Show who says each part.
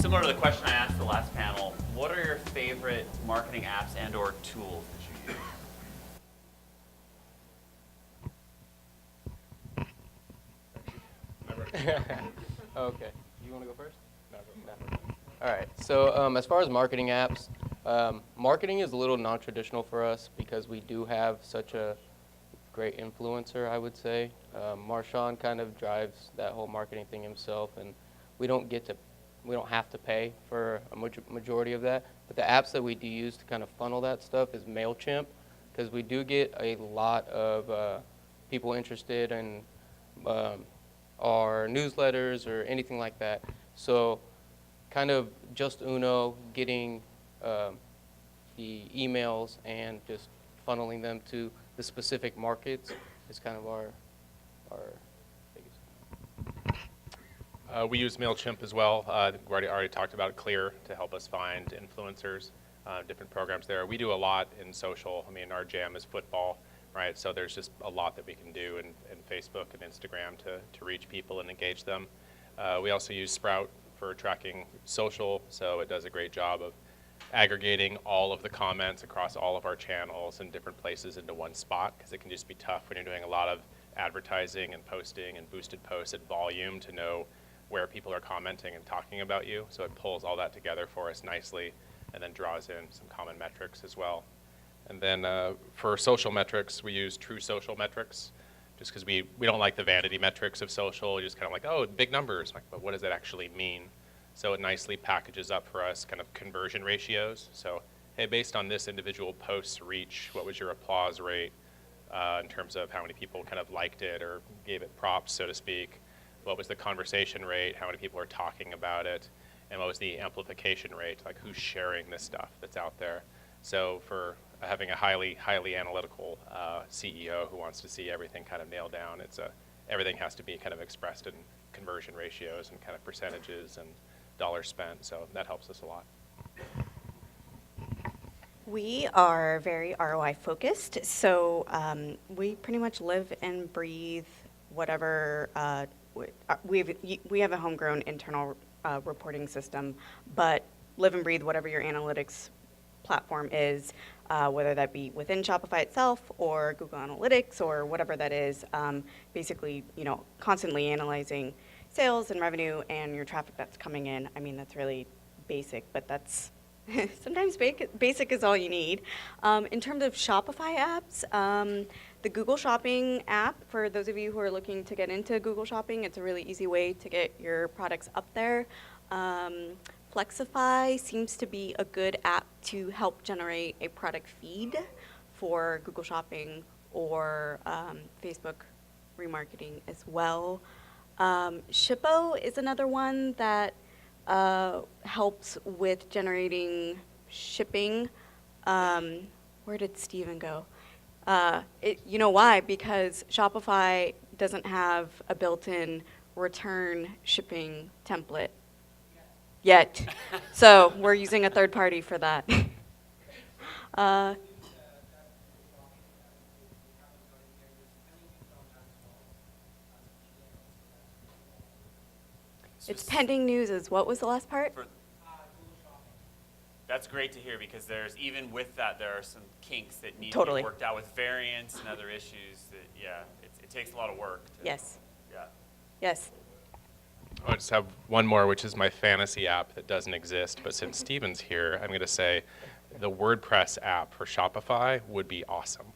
Speaker 1: similar to the question I asked the last panel, what are your favorite marketing apps and or tools that you use?
Speaker 2: Okay. You want to go first? No. All right. So as far as marketing apps, marketing is a little non-traditional for us because we do have such a great influencer, I would say. Marshawn kind of drives that whole marketing thing himself, and we don't have to pay for a majority of that. But the apps that we do use to kind of funnel that stuff is Mailchimp, because we do get a lot of people interested in our newsletters or anything like that. So kind of just Uno, getting the emails and just funneling them to the specific markets is kind of our biggest.
Speaker 3: We use Mailchimp as well. We already talked about Clear to help us find influencers, different programs there. We do a lot in social. I mean, our jam is football, right? So there's just a lot that we can do in Facebook and Instagram to reach people and engage them. We also use Sprout for tracking social, so it does a great job of aggregating all of the comments across all of our channels and different places into one spot, because it can just be tough when you're doing a lot of advertising and posting and boosted posts at volume to know where people are commenting and talking about you. So it pulls all that together for us nicely and then draws in some common metrics as well. And then for social metrics, we use True Social Metrics, just because we don't like the vanity metrics of social. We're just kind of like, oh, big numbers, like, but what does that actually mean? So it nicely packages up for us kind of conversion ratios. So, hey, based on this individual post's reach, what was your applause rate in terms of how many people kind of liked it or gave it props, so to speak? What was the conversation rate? How many people are talking about it? And what was the amplification rate? Like, who's sharing this stuff that's out there? So for having a highly analytical CEO who wants to see everything kind of nailed down, everything has to be kind of expressed in conversion ratios and kind of percentages and dollars spent. So that helps us a lot.
Speaker 4: We are very ROI focused, so we pretty much live and breathe whatever. We have a homegrown internal reporting system, but live and breathe whatever your analytics platform is, whether that be within Shopify itself or Google Analytics or whatever that is. Basically, constantly analyzing sales and revenue and your traffic that's coming in. I mean, that's really basic, but that's sometimes basic is all you need. In terms of Shopify apps, the Google Shopping app, for those of you who are looking to get into Google Shopping, it's a really easy way to get your products up there. Flexify seems to be a good app to help generate a product feed for Google Shopping or Facebook remarketing as well. Shippo is another one that helps with generating shipping. Where did Steven go? You know why? Because Shopify doesn't have a built-in return shipping template yet. So we're using a third party for that. It's pending news is what was the last part?
Speaker 1: That's great to hear, because even with that, there are some kinks that need to
Speaker 4: Totally.
Speaker 1: be worked out with variants and other issues that, it takes a lot of work.
Speaker 4: Yes.
Speaker 1: Yeah.
Speaker 4: Yes.
Speaker 3: I just have one more, which is my fantasy app that doesn't exist. But since Steven's here, I'm going to say the WordPress app for Shopify would be awesome.